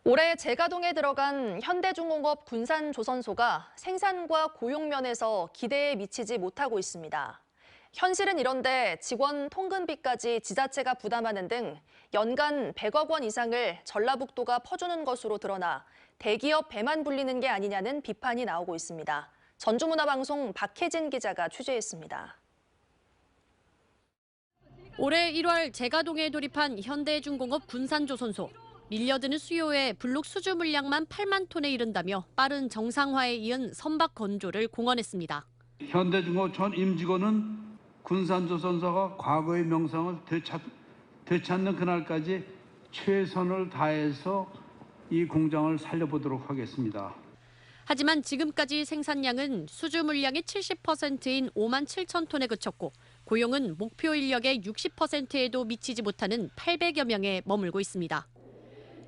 올해 재가동에 들어간 현대중공업 군산조선소가 생산과 고용 면에서 기대에 미치지 못하고 있습니다. 현실은 이런데 직원 통근비까지 지자체가 부담하는 등 연간 100억 원 이상을 전라북도가 퍼주는 것으로 드러나 대기업 배만 불리는 게 아니냐는 비판이 나오고 있습니다. 전주문화방송 박혜진 기자가 취재했습니다. 올해 1월 재가동에 돌입한 현대중공업 군산조선소. 밀려드는 수요에 블록 수주 물량만 8만 톤에 이른다며 빠른 정상화에 이은 선박 건조를 공언했습니다. 현대중공업 전 임직원은 군산조선소가 과거의 명성을 되찾는 그날까지 최선을 다해서 이 공장을 살려보도록 하겠습니다. 하지만 지금까지 생산량은 수주 물량의 70%인 5만 7천 톤에 그쳤고 고용은 목표 인력의 60%에도 미치지 못하는 800여 명에 머물고 있습니다.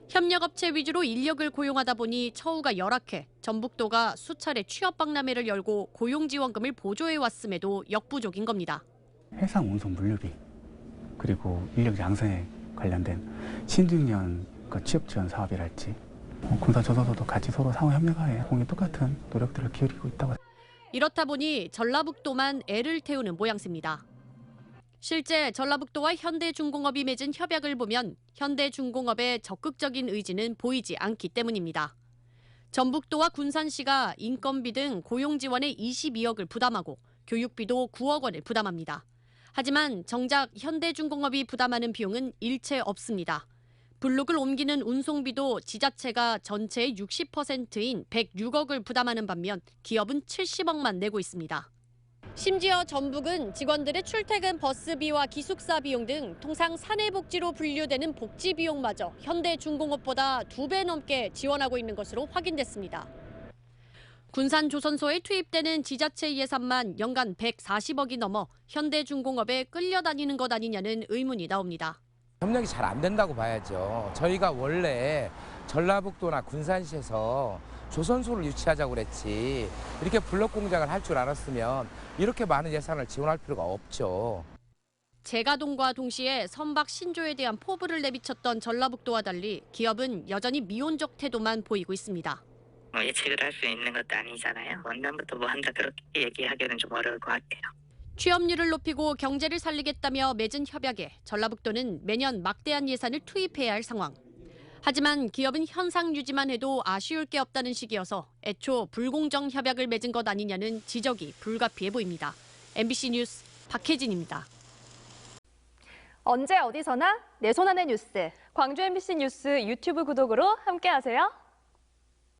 협력업체 위주로 인력을 고용하다 보니 처우가 열악해 전북도가 수차례 취업박람회를 열고 고용지원금을 보조해왔음에도 역부족인 겁니다. 해상 운송 물류비 그리고 인력 양성에 관련된 신중년 취업 지원 사업이랄지 군산조선소도 같이 서로 상호 협력하에 공이 똑같은 노력들을 기울이고 있다고. 이렇다 보니 전라북도만 애를 태우는 모양새입니다. 실제 전라북도와 현대중공업이 맺은 협약을 보면 현대중공업의 적극적인 의지는 보이지 않기 때문입니다. 전북도와 군산시가 인건비 등 고용 지원에 22억을 부담하고 교육비도 9억 원을 부담합니다. 하지만 정작 현대중공업이 부담하는 비용은 일체 없습니다. 블록을 옮기는 운송비도 지자체가 전체의 60%인 106억을 부담하는 반면 기업은 70억만 내고 있습니다. 심지어 전북은 직원들의 출퇴근 버스비와 기숙사 비용 등 통상 사내복지로 분류되는 복지 비용마저 현대중공업보다 2배 넘게 지원하고 있는 것으로 확인됐습니다. 군산조선소에 투입되는 지자체 예산만 연간 140억이 넘어 현대중공업에 끌려다니는 것 아니냐는 의문이 나옵니다. 협력이 잘 안 된다고 봐야죠. 저희가 원래 전라북도나 군산시에서 조선소를 유치하자고 그랬지 이렇게 블록 공장을 할 줄 알았으면 이렇게 많은 예산을 지원할 필요가 없죠. 재가동과 동시에 선박 신조에 대한 포부를 내비쳤던 전라북도와 달리 기업은 여전히 미온적 태도만 보이고 있습니다. 예측을 할 수 있는 것도 아니잖아요. 원년부터 뭐 한다 그렇게 얘기하기는 좀 어려울 것 같아요. 취업률을 높이고 경제를 살리겠다며 맺은 협약에 전라북도는 매년 막대한 예산을 투입해야 할 상황. 하지만 기업은 현상 유지만 해도 아쉬울 게 없다는 식이어서 애초 불공정 협약을 맺은 것 아니냐는 지적이 불가피해 보입니다. MBC 뉴스 박혜진입니다. 언제 어디서나 내 손 안의 뉴스. 광주 MBC 뉴스 유튜브 구독으로 함께하세요.